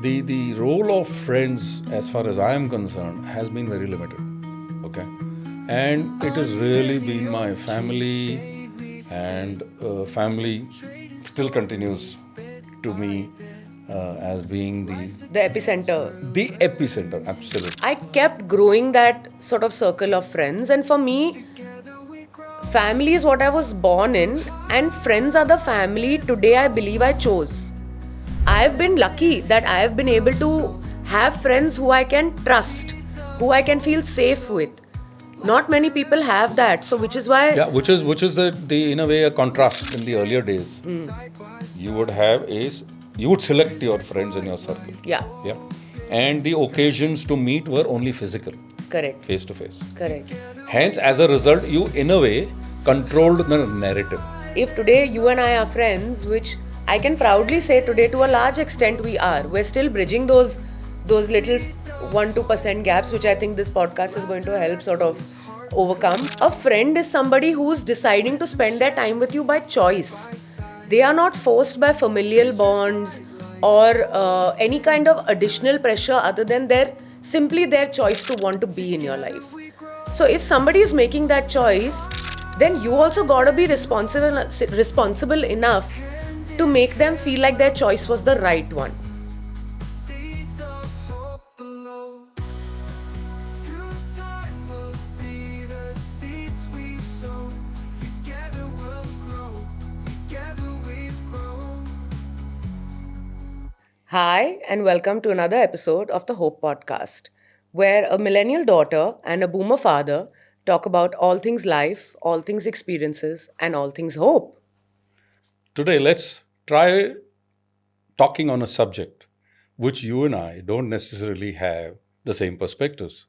The role of friends, as far as I am concerned, has been very limited. Okay, and it has really been my family, and family still continues to me as being The epicenter. the epicenter. Absolutely. I kept growing that sort of circle of friends, and for me, family is what I was born in, and friends are the family today I believe I chose. I've been lucky that I have been able to have friends who I can trust, who I can feel safe with. Not many people have that, so which is why. Yeah, which is the in a way a contrast. In the earlier days, you would have you would select your friends in your circle. Yeah, Yeah, and the occasions to meet were only physical, correct, face to face. correct. Hence, as a result, you in a way controlled the narrative. If today you and I are friends, which I can proudly say today to a large extent we are, we're still bridging those little 1-2% gaps, which I think this podcast is going to help sort of overcome. A friend is somebody who's deciding to spend their time with you by choice. They are not forced by familial bonds or any kind of additional pressure other than simply their choice to want to be in your life. So if somebody is making that choice, then you also gotta be responsible enough to make them feel like their choice was the right one. Seeds of hope below. Through time we'll see the seeds we've sown. Together we'll grow. Together we've grown. Hi, and welcome to another episode of the Hope Podcast, where a millennial daughter and a boomer father talk about all things life, all things experiences, and all things hope. Today, let's try talking on a subject which you and I don't necessarily have the same perspectives.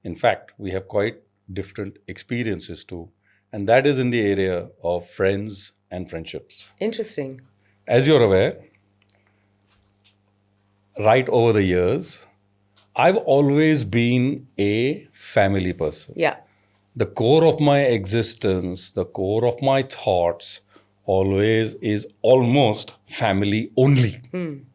In fact, we have quite different experiences too, and that is in the area of friends and friendships. Interesting. As you're aware, right over the years, I've always been a family person. Yeah. The core of my existence, the core of my thoughts always is almost family only. And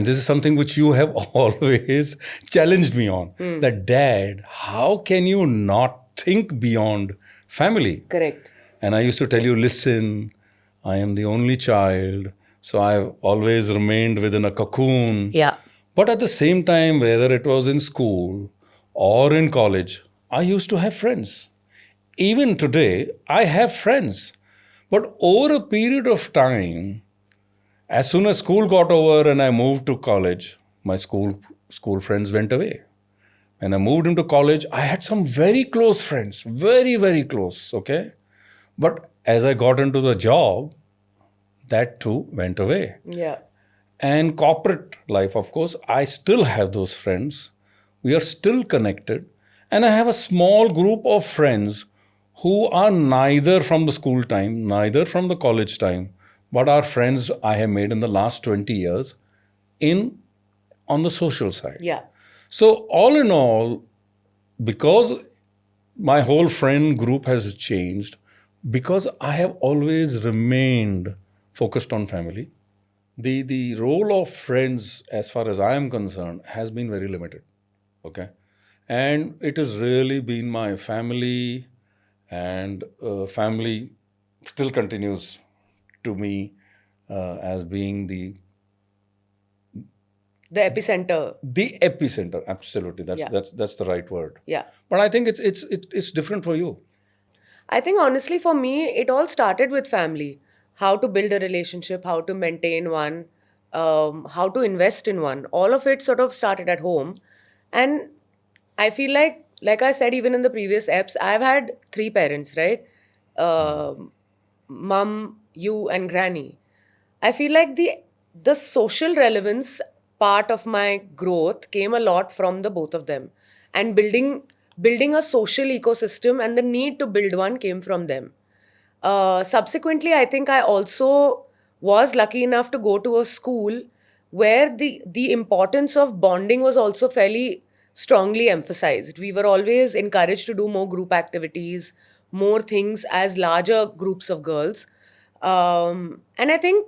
this is something which you have always challenged me on. That, Dad, how can you not think beyond family? Correct. And I used to tell you, listen, I am the only child, so I've always remained within a cocoon. Yeah. But at the same time, whether it was in school or in college, I used to have friends. Even today, I have friends. But over a period of time, as soon as school got over and I moved to college, my school friends went away. When I moved into college, I had some very close friends, very, very close, okay? But as I got into the job, that too went away. Yeah. And corporate life, of course, I still have those friends. We are still connected. And I have a small group of friends who are neither from the school time, neither from the college time, but are friends I have made in the last 20 years on the social side. Yeah. So all in all, because my whole friend group has changed, because I have always remained focused on family, the role of friends, as far as I am concerned, has been very limited. Okay, and it has really been my family, and family still continues to me as being The epicenter. the epicenter. Absolutely, that's Yeah. that's the right word. Yeah. But I think it's different for you. I think honestly for me, it all started with family. How to build a relationship, how to maintain one, how to invest in one. All of it sort of started at home. And I feel like I said even in the previous eps, I've had 3 parents, right? Mum, you, and granny. I feel like the social relevance part of my growth came a lot from the both of them, and building a social ecosystem and the need to build one came from them. Subsequently, I think I also was lucky enough to go to a school where the importance of bonding was also fairly strongly emphasized. We were always encouraged to do more group activities, more things as larger groups of girls. And I think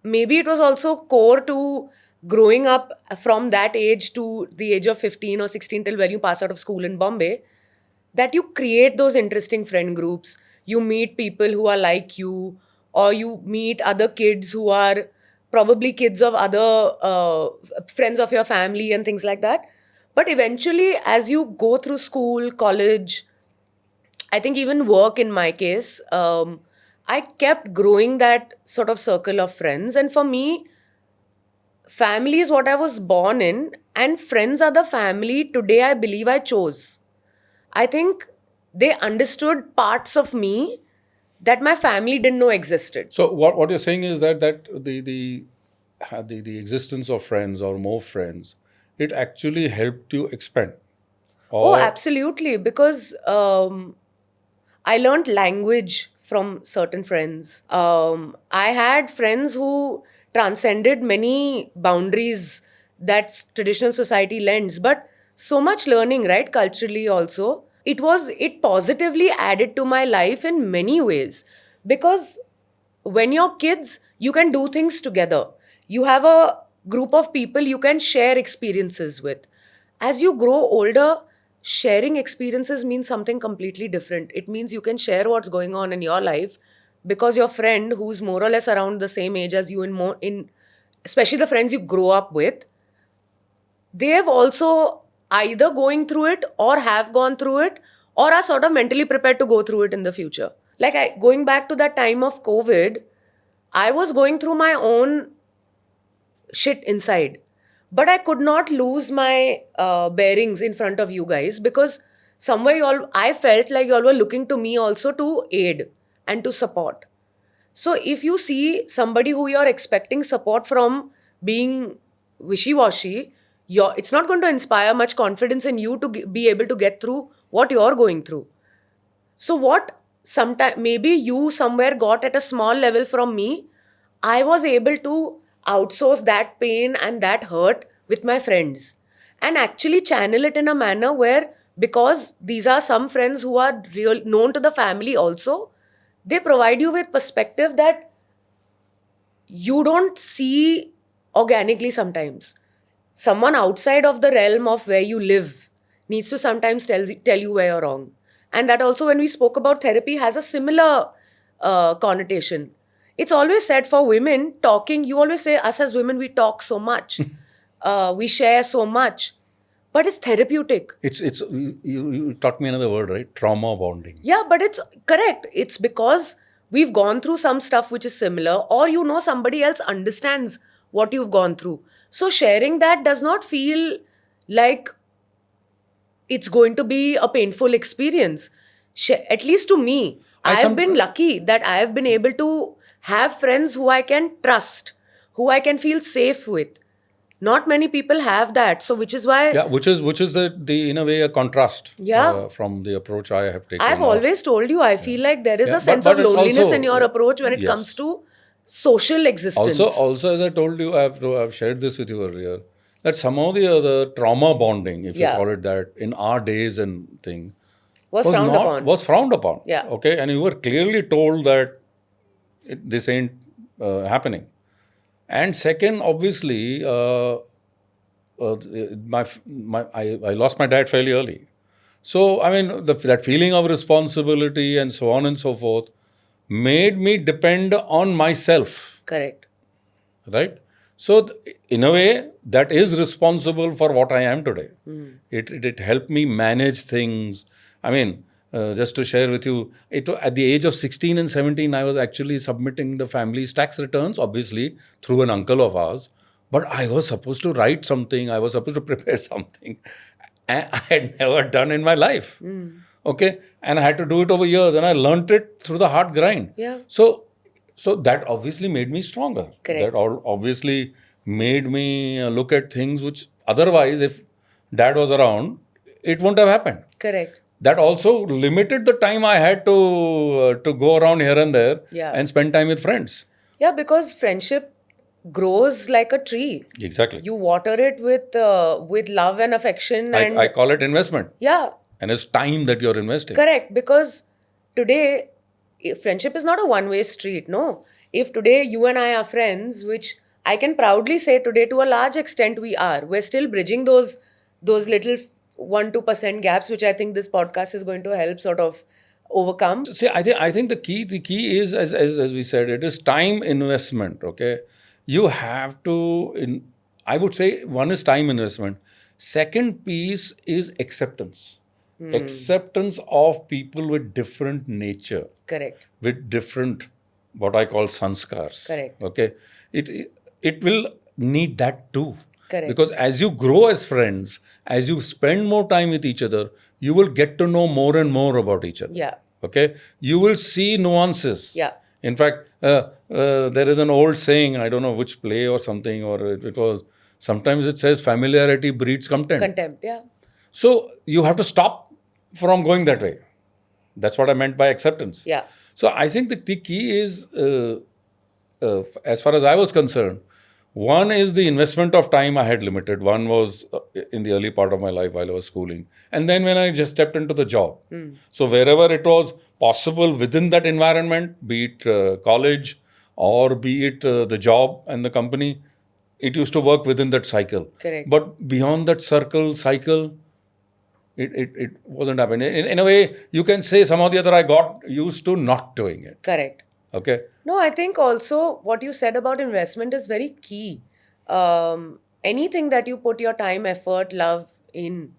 maybe it was also core to growing up from that age to the age of 15 or 16 till when you pass out of school in Bombay, that you create those interesting friend groups. You meet people who are like you, or you meet other kids who are probably kids of other friends of your family and things like that. But eventually, as you go through school, college, I think even work in my case, I kept growing that sort of circle of friends. And for me, family is what I was born in, and friends are the family today I believe I chose. I think they understood parts of me that my family didn't know existed. So what you're saying is that the existence of friends or more friends, it actually helped you expand. Oh, Or absolutely. Because I learned language from certain friends. I had friends who transcended many boundaries that traditional society lends, but so much learning, right? Culturally, also. It positively added to my life in many ways because when you're kids, you can do things together. You have a group of people you can share experiences with. As you grow older, sharing experiences means something completely different. It means you can share what's going on in your life because your friend who's more or less around the same age as you in especially the friends you grow up with, they have also either going through it or have gone through it or are sort of mentally prepared to go through it in the future. Like going back to that time of COVID, I was going through my own shit inside, but I could not lose my bearings in front of you guys because somewhere I felt like you all were looking to me also to aid and to support. So if you see somebody who you're expecting support from being wishy-washy, it's not going to inspire much confidence in you to be able to get through what you're going through. So what sometime maybe you somewhere got at a small level from me, I was able to outsource that pain and that hurt with my friends and actually channel it in a manner where, because these are some friends who are real known to the family also, they provide you with perspective that you don't see organically sometimes. Someone outside of the realm of where you live needs to sometimes tell you where you're wrong. And that also, when we spoke about therapy, has a similar connotation. It's always said for women, talking, you always say, us as women, we talk so much, we share so much, but it's therapeutic. it's you taught me another word, right? Trauma bonding. Yeah, but it's correct. It's because we've gone through some stuff which is similar, or somebody else understands what you've gone through. So sharing that does not feel like it's going to be a painful experience. At least to me, I have been lucky that I have been able to have friends who I can trust, who I can feel safe with. Not many people have that. So which is why Yeah, which is the in a way a contrast Yeah. from the approach I have taken. I've always told you, I feel like there is Yeah, a sense but of it's loneliness also- in your approach when it yes. comes to social existence. Also, as I told you, I've shared this with you earlier, that somehow the trauma bonding, if Yeah. you call it that, in our days and thing, was frowned upon. Was frowned upon. Yeah. Okay, and you were clearly told that this ain't happening. And second, obviously, I lost my dad fairly early. So, I mean, that feeling of responsibility and so on and so forth made me depend on myself, Correct. right? So, in a way, that is responsible for what I am today. It helped me manage things. I mean, just to share with you, at the age of 16 and 17, I was actually submitting the family's tax returns, obviously, through an uncle of ours. But I was supposed to write something, I was supposed to prepare something I had never done in my life. Okay. And I had to do it over years, and I learnt it through the hard grind. Yeah. So that obviously made me stronger. Correct. That obviously made me look at things which otherwise, if dad was around, it wouldn't have happened. Correct. That also limited the time I had to go around here and there Yeah. and spend time with friends. Yeah, because friendship grows like a tree. Exactly. You water it with love and affection, and I call it investment. yeah, And it's time that you're investing. correct. Because today, friendship is not a one-way street. No, if today you and I are friends, which I can proudly say today, to a large extent, we are. We're still bridging those little 1-2% gaps, which I think this podcast is going to help sort of overcome. See, I think the key is as we said, it is time investment. Okay, you have to. I would say one is time investment. Second piece is acceptance. Acceptance of people with different nature, Correct. with different what I call sanskars. Correct. Okay, it will need that too. Correct. Because as you grow as friends, as you spend more time with each other, you will get to know more and more about each other. Yeah. Okay, you will see nuances. Yeah. In fact, there is an old saying, I don't know which play or something, or it was, sometimes it says familiarity breeds contempt. Contempt. Yeah. So you have to stop from going that way. That's what I meant by acceptance. Yeah. So I think the key is, as far as I was concerned, one is the investment of time I had limited. One was in the early part of my life while I was schooling. And then when I just stepped into the job. So wherever it was possible within that environment, be it college or be it the job and the company, it used to work within that cycle. Correct. But beyond that cycle, it wasn't happening. In a way, you can say somehow the other I got used to not doing it. Correct. Okay. No, I think also what you said about investment is very key. Anything that you put your time, effort, love in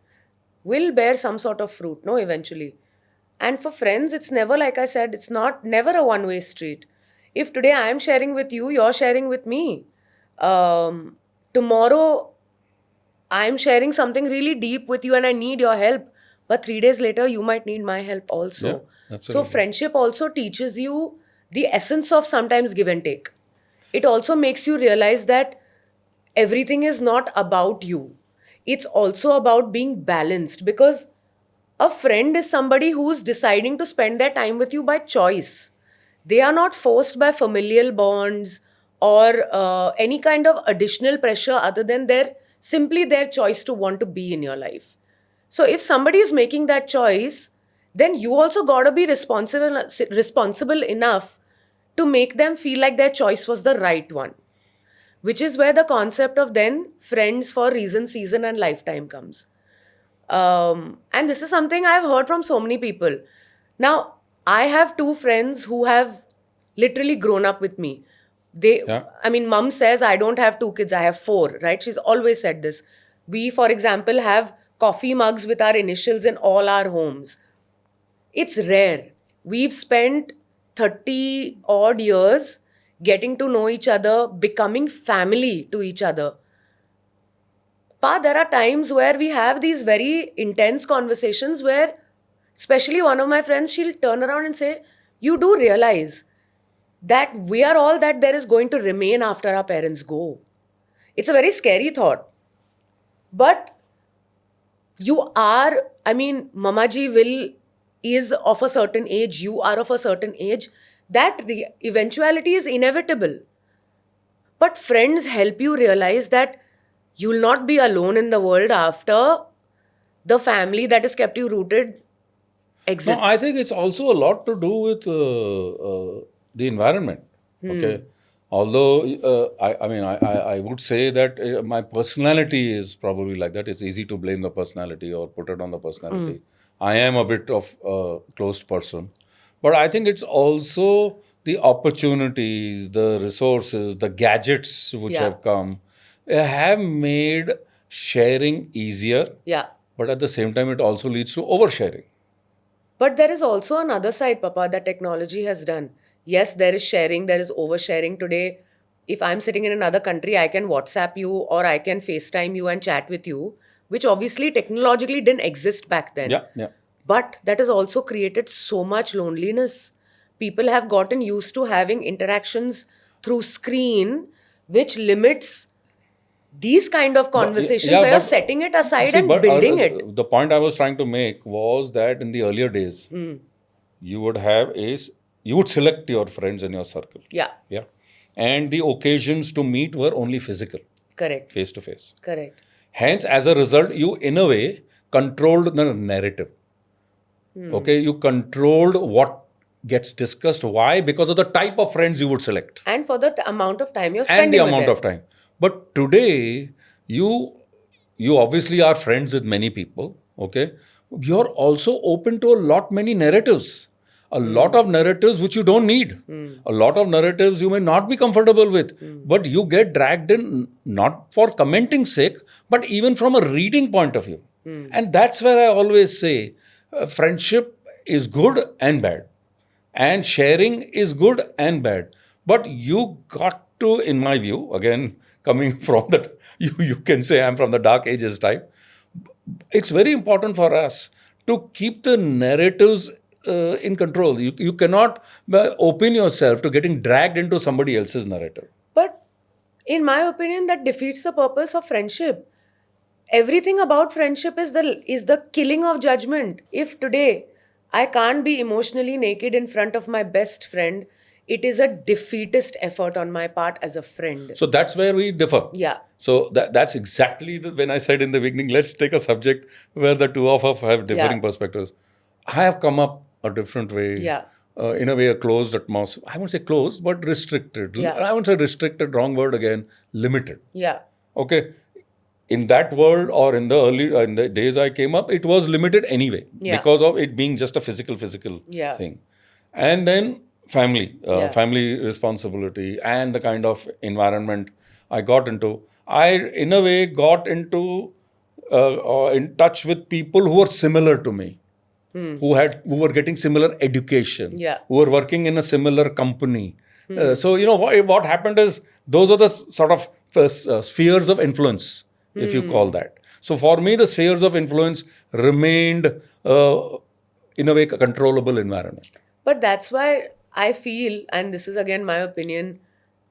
will bear some sort of fruit, no, eventually. And for friends, it's never, like I said, it's never a one-way street. If today I am sharing with you, you're sharing with me. Tomorrow, I'm sharing something really deep with you and I need your help. But 3 days later, you might need my help also. Yeah, So absolutely. friendship also teaches you the essence of sometimes give and take. It also makes you realize that everything is not about you. It's also about being balanced, because a friend is somebody who's deciding to spend their time with you by choice. They are not forced by familial bonds or any kind of additional pressure other than simply their choice to want to be in your life. So if somebody is making that choice, then you also gotta be responsible enough to make them feel like their choice was the right one. Which is where the concept of then friends for reason, season, and lifetime comes. And this is something I've heard from so many people. Now, I have 2 friends who have literally grown up with me. Yeah. I mean, mom says I don't have 2 kids, I have 4, right? She's always said this. We, for example, have coffee mugs with our initials in all our homes. It's rare. We've spent 30 odd years getting to know each other, becoming family to each other. There are times where we have these very intense conversations where, especially one of my friends, she'll turn around and say, you do realize that we are all that there is going to remain after our parents go. It's a very scary thought. But you are, I mean, Mamaji is of a certain age, you are of a certain age. That eventuality is inevitable. But friends help you realize that you'll not be alone in the world after the family that has kept you rooted exits. No, I think it's also a lot to do with the environment. Okay. Although, I would say that my personality is probably like that. It's easy to blame the personality or put it on the personality. I am a bit of a closed person. But I think it's also the opportunities, the resources, the gadgets which Yeah. have come have made sharing easier. Yeah. But at the same time, it also leads to oversharing. But there is also another side, Papa, that technology has done. Yes, there is sharing, there is oversharing. Today, if I'm sitting in another country, I can WhatsApp you or I can FaceTime you and chat with you, which obviously technologically didn't exist back then. Yeah, yeah. But that has also created so much loneliness. People have gotten used to having interactions through screen, which limits these kind of conversations yeah, where you're but- setting it aside See, and but, building it. The point I was trying to make was that in the earlier days, you would select your friends in your circle. Yeah, Yeah. And the occasions to meet were only physical, correct, face to face. correct. Hence, as a result, you in a way controlled the narrative. Okay, you controlled what gets discussed. Why? Because of the type of friends you would select And for the amount of time you're and spending the with amount them. of time. But today, you obviously are friends with many people. Okay, you're also open to a lot many narratives. A lot of narratives which you don't need. A lot of narratives you may not be comfortable with, but you get dragged in not for commenting sake, but even from a reading point of view. And that's where I always say friendship is good and bad, and sharing is good and bad. But you got to, in my view, again, coming from that, you can say I'm from the dark ages type. It's very important for us to keep the narratives in control. You cannot open yourself to getting dragged into somebody else's narrative. But in my opinion, that defeats the purpose of friendship. Everything about friendship is the killing of judgment. If today I can't be emotionally naked in front of my best friend, it is a defeatist effort on my part as a friend. So that's where we differ. Yeah. So that's exactly when I said in the beginning, let's take a subject where the two of us have differing Yeah. perspectives. I have come up a different way. Yeah. In a way, a closed atmosphere. I won't say closed, but restricted. Yeah. I won't say restricted, wrong word again, limited. Yeah. Okay. In that world or in the days I came up, it was limited anyway Yeah. because of it being just a physical Yeah. thing. And then family, Yeah. family responsibility and the kind of environment I got into. I, in a way, got into in touch with people who were similar to me. Who were getting similar education, Yeah. who were working in a similar company. So what happened is those are the sort of spheres of influence, if you call that. So for me, the spheres of influence remained in a way a controllable environment. But that's why I feel, and this is again my opinion,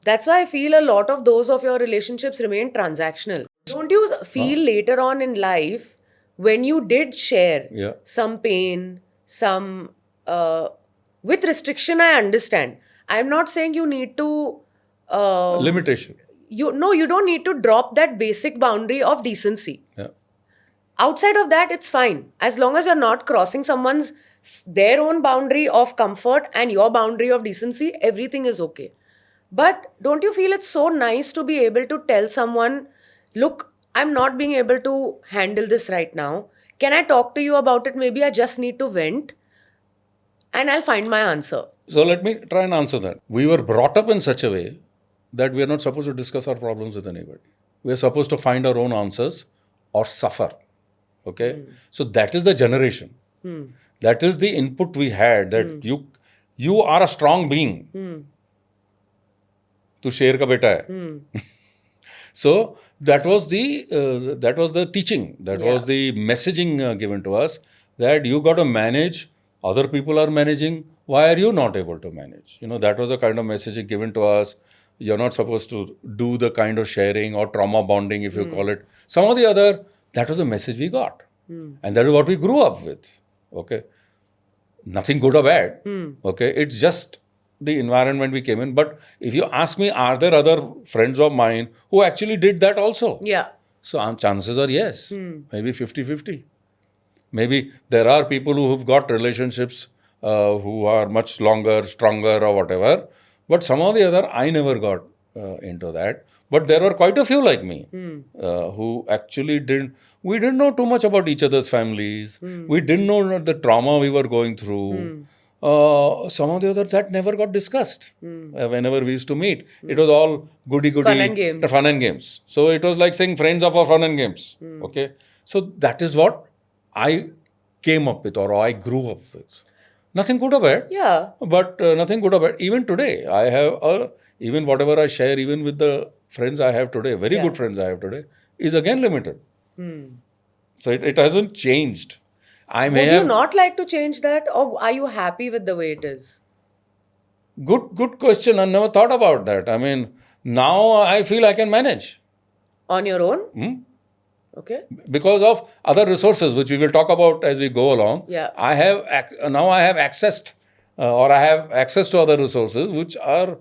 that's why I feel a lot of those of your relationships remain transactional. Don't you feel later on in life when you did share Yeah. some pain, some with restriction? I understand. I'm not saying you need to. Limitation. You don't need to drop that basic boundary of decency. Yeah. Outside of that, it's fine. As long as you're not crossing their own boundary of comfort and your boundary of decency, everything is okay. But don't you feel it's so nice to be able to tell someone, look, I'm not being able to handle this right now. Can I talk to you about it? Maybe I just need to vent and I'll find my answer. So let me try and answer that. We were brought up in such a way that we are not supposed to discuss our problems with anybody. We are supposed to find our own answers or suffer. Okay? So that is the generation. That is the input we had, that you are a strong being. Tu sher ka beta hai. So that was the teaching. That was the messaging given to us, that you got to manage. Other people are managing. Why are you not able to manage? That was the kind of messaging given to us. You're not supposed to do the kind of sharing or trauma bonding, if you call it. Some of the other, that was the message we got. And that is what we grew up with. Okay. Nothing good or bad. Okay. It's just the environment we came in. But if you ask me, are there other friends of mine who actually did that also? Yeah. So chances are yes. Maybe 50-50. Maybe there are people who have got relationships who are much longer, stronger or whatever. But some of the other, I never got into that. But there were quite a few like me who actually we didn't know too much about each other's families. We didn't know the trauma we were going through. Some of the other that never got discussed whenever we used to meet. It was all goody-goody. Fun and games. So it was like saying friends of our fun and games. Okay. So that is what I came up with, or I grew up with. Nothing good or bad. Yeah. But nothing good or bad. Even today, I have, even whatever I share, even with the friends I have today, very good friends I have today, is again limited. So it hasn't changed. Would you not like to change that, or are you happy with the way it is? Good question. I never thought about that. I mean, now I feel I can manage. On your own? Okay. Because of other resources, which we will talk about as we go along. Yeah. I have accessed, or I have access to other resources which are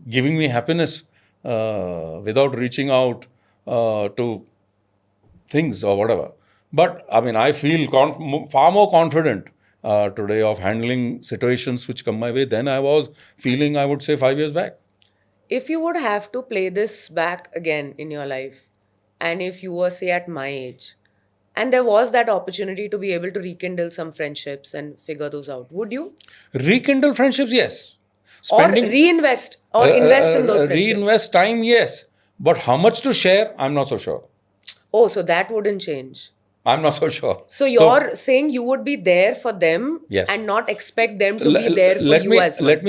giving me happiness without reaching out to things or whatever. But I mean, I feel far more confident today of handling situations which come my way than I was feeling, I would say, 5 years back. If you would have to play this back again in your life, and if you were, say, at my age, and there was that opportunity to be able to rekindle some friendships and figure those out, would you? Rekindle friendships, yes. Or reinvest or invest in those friendships? Reinvest time, yes. But how much to share, I'm not so sure. Oh, so that wouldn't change. I'm not so sure. So you're saying you would be there for them Yes. and not expect them to be there for let you me, as much.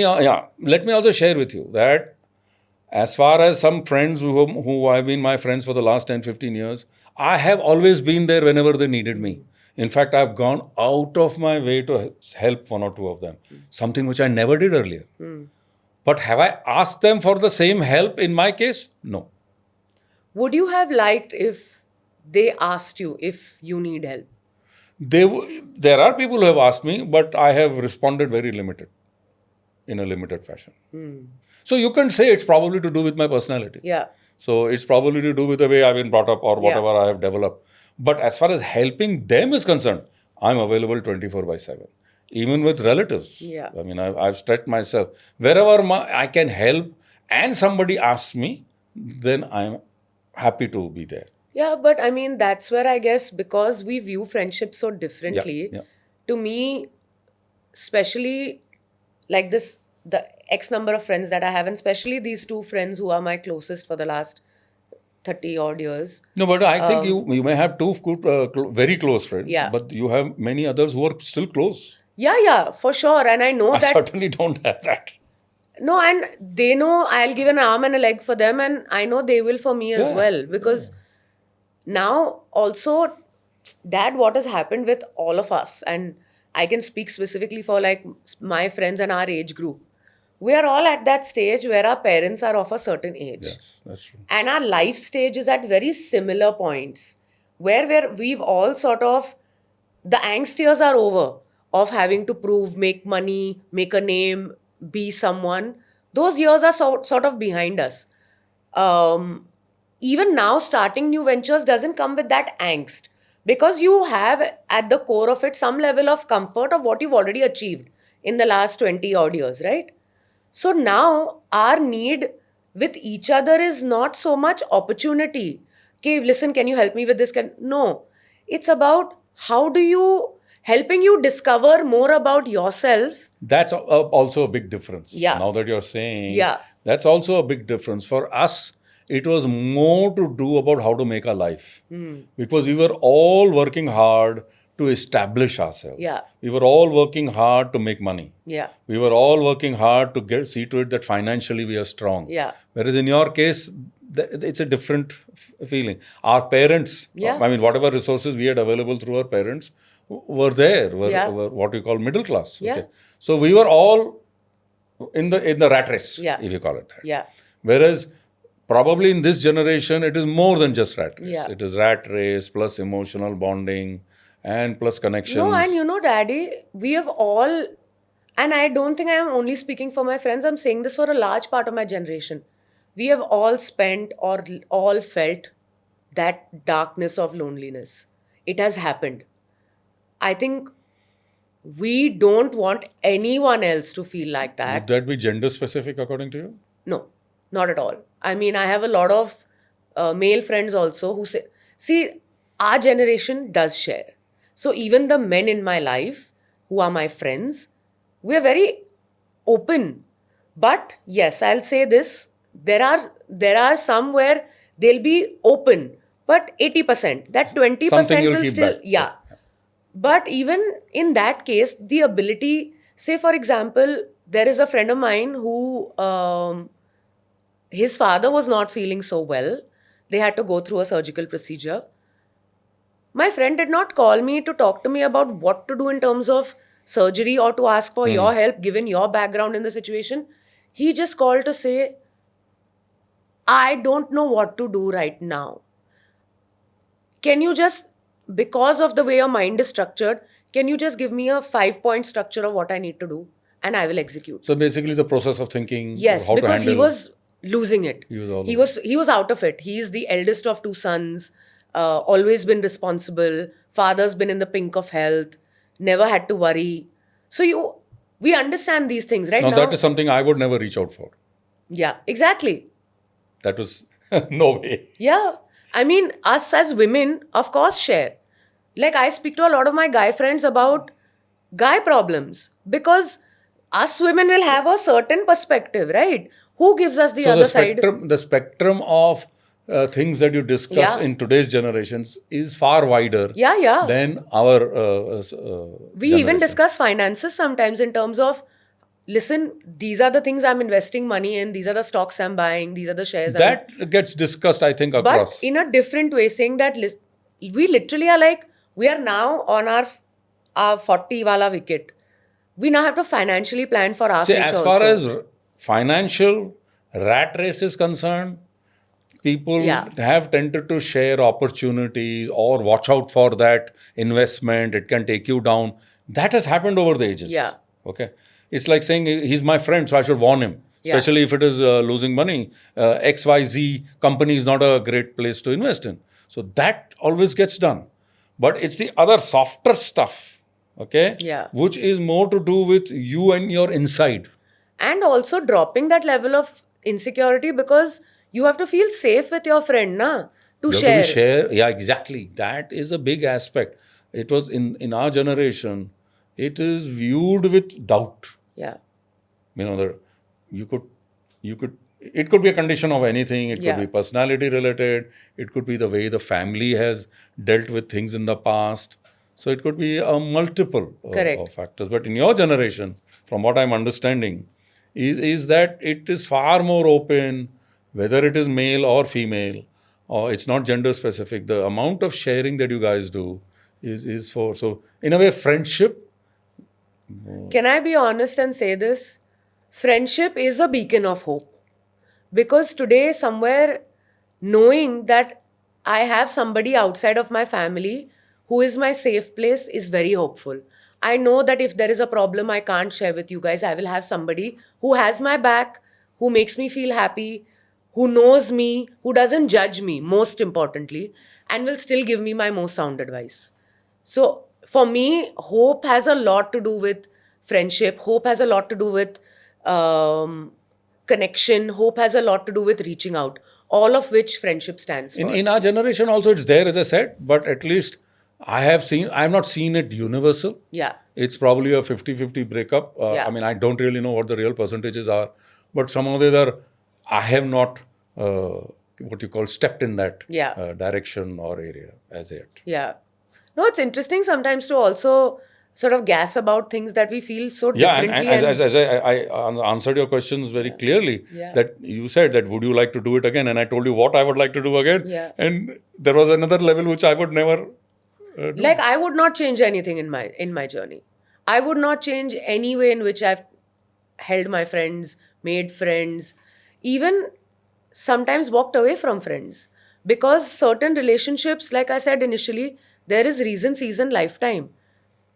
Let me also share with you that as far as some friends who have been my friends for the last 10, 15 years, I have always been there whenever they needed me. In fact, I've gone out of my way to help one or two of them, something which I never did earlier. But have I asked them for the same help in my case? No. Would you have liked if they asked you if you need help? There are people who have asked me, but I have responded very limited, in a limited fashion. So you can say it's probably to do with my personality. Yeah. So it's probably to do with the way I've been brought up or whatever Yeah. I have developed. But as far as helping them is concerned, I'm available 24/7, even with relatives. Yeah. I mean, I've stretched myself. Wherever I can help and somebody asks me, then I'm happy to be there. Yeah, but I mean, that's where I guess because we view friendship so differently, Yeah. to me, especially like this, the X number of friends that I have, and especially these two friends who are my closest for the last 30 odd years. No, but I think you may have two good, very close friends, Yeah. but you have many others who are still close. Yeah, for sure. And I know I that. certainly don't have that. No, and they know I'll give an arm and a leg for them, and I know they will for me as Yeah, well. Because now also, Dad, what has happened with all of us, and I can speak specifically for like my friends and our age group. We are all at that stage where our parents are of a certain age. Yes, that's true. And our life stage is at very similar points where we've all sort of, the angst years are over of having to prove, make money, make a name, be someone. Those years are sort of behind us. Even now, starting new ventures doesn't come with that angst because you have at the core of it some level of comfort of what you've already achieved in the last 20 odd years, right? So now our need with each other is not so much opportunity. Okay, listen, can you help me with this? No. It's about how do you, helping you discover more about yourself. That's also a big difference. Yeah. Now that you're saying, Yeah. that's also a big difference. For us, it was more to do about how to make our life. Because we were all working hard to establish ourselves. Yeah. We were all working hard to make money. Yeah. We were all working hard to see to it that financially we are strong. Yeah. Whereas in your case, it's a different feeling. Our parents, Yeah. I mean, whatever resources we had available through our parents were there, Yeah. were what we call middle class. Yeah. Okay. So we were all in the rat race, Yeah. if you call it that. Yeah. Whereas probably in this generation, it is more than just rat race. Yeah. It is rat race plus emotional bonding and plus connections. No, and you know, Daddy, we have all, and I don't think I am only speaking for my friends, I'm saying this for a large part of my generation. We have all spent or all felt that darkness of loneliness. It has happened. I think we don't want anyone else to feel like that. Would that be gender specific according to you? No, not at all. I mean, I have a lot of male friends also who say, see, our generation does share. So even the men in my life who are my friends, we're very open. But yes, I'll say this, there are some where they'll be open, but 80%, that 20% Something you'll will keep still, back. yeah. But even in that case, the ability, say for example, there is a friend of mine who, his father was not feeling so well. They had to go through a surgical procedure. My friend did not call me to talk to me about what to do in terms of surgery or to ask for your help given your background in the situation. He just called to say, I don't know what to do right now. Can you just, because of the way your mind is structured, can you just give me a 5-point structure of what I need to do and I will execute? So basically the process of thinking, Yes, how to because handle. he was losing it. He was out of it. He is the eldest of 2 sons, always been responsible. Father's been in the pink of health. never had to worry. So we understand these things, right? Now, that is something I would never reach out for. Yeah, exactly. That was no way. Yeah. I mean, us as women, of course, share. Like, I speak to a lot of my guy friends about guy problems because us women will have a certain perspective, right? Who gives us the So other side? the spectrum of things that you discuss Yeah. in today's generations is far wider Yeah. than our We even generation. discuss finances sometimes in terms of, listen, these are the things I'm investing money in, these are the stocks I'm buying, these are the shares That gets discussed, I think, but across. in a different way, saying that we literally are like, we are now on our 40 wala wicket. We now have to financially plan for our See, future as far also. as financial rat race is concerned, people Yeah. have tended to share opportunities or watch out for that investment. It can take you down. That has happened over the ages. Yeah. Okay. It's like saying he's my friend, so I should warn him. Yeah. Especially if it is losing money. XYZ company is not a great place to invest in. So that always gets done. But it's the other softer stuff, okay? Yeah. Which is more to do with you and your inside. And also dropping that level of insecurity because you have to feel safe with your friend, na? To You have share. to be share. Yeah, exactly. That is a big aspect. It was in our generation, it is viewed with doubt. Yeah. You know, you could it could be a condition of anything. It could Yeah. be personality related. It could be the way the family has dealt with things in the past. So it could be a multiple Correct. of factors. But in your generation, from what I'm understanding, is that it is far more open, whether it is male or female, or it's not gender specific. The amount of sharing that you guys do is for, so in a way, friendship. Can I be honest and say this? Friendship is a beacon of hope. Because today, somewhere, knowing that I have somebody outside of my family who is my safe place is very hopeful. I know that if there is a problem I can't share with you guys, I will have somebody who has my back, who makes me feel happy, who knows me, who doesn't judge me, most importantly, and will still give me my most sound advice. So for me, hope has a lot to do with friendship. Hope has a lot to do with connection. Hope has a lot to do with reaching out. All of which friendship stands for. In our generation also it's there, as I said, but at least I have not seen it universal. Yeah. It's probably a 50-50 breakup. Yeah. I mean, I don't really know what the real percentages are, but some of the other, I have not, what you call, stepped in that Yeah. direction or area as yet. Yeah. No, it's interesting sometimes to also sort of gas about things that we feel so Yeah, differently. and as I answered your questions very clearly, Yeah. that you said that would you like to do it again, and I told you what I would like to do again, Yeah. and there was another level which I would never. Like, I would not change anything in my journey. I would not change any way in which I've held my friends, made friends, even sometimes walked away from friends. Because certain relationships, like I said initially, there is reason, season, lifetime.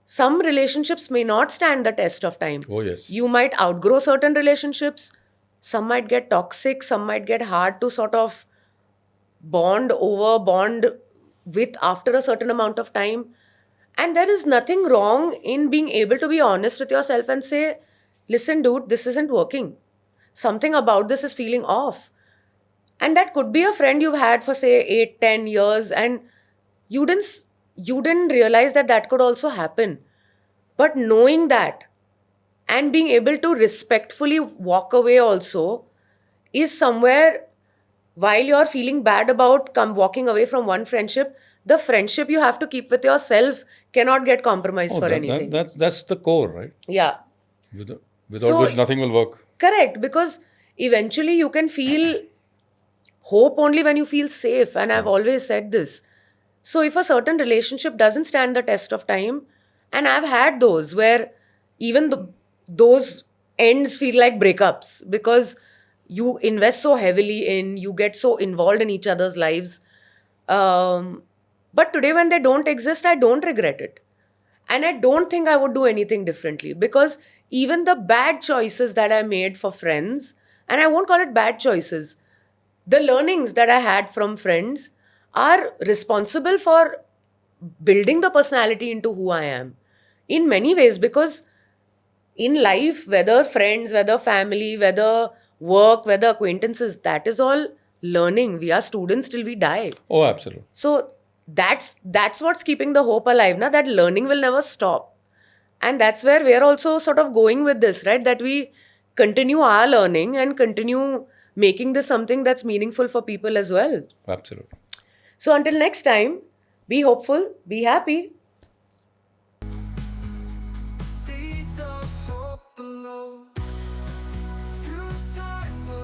Some relationships may not stand the test of time. Oh, yes. You might outgrow certain relationships. Some might get toxic. Some might get hard to sort of bond with after a certain amount of time. And there is nothing wrong in being able to be honest with yourself and say, listen, dude, this isn't working. Something about this is feeling off. And that could be a friend you've had for, say, 8, 10 years, and you didn't realize that could also happen. But knowing that and being able to respectfully walk away also is somewhere, while you're feeling bad about walking away from one friendship, the friendship you have to keep with yourself cannot get compromised for anything. That's the core, right? Yeah. Without So- which nothing will work. Correct, because eventually you can feel hope only when you feel safe, and I've always said this. So if a certain relationship doesn't stand the test of time, and I've had those where even those ends feel like breakups because you invest so heavily you get so involved in each other's lives. But today when they don't exist, I don't regret it. And I don't think I would do anything differently, because even the bad choices that I made for friends, and I won't call it bad choices, the learnings that I had from friends are responsible for building the personality into who I am. in many ways, because in life, whether friends, whether family, whether work, whether acquaintances, that is all learning. We are students till we die. Oh, absolutely. So that's what's keeping the hope alive, na, that learning will never stop. And that's where we're also sort of going with this, right? That we continue our learning and continue making this something that's meaningful for people as well. Absolutely. So until next time, be hopeful, be happy,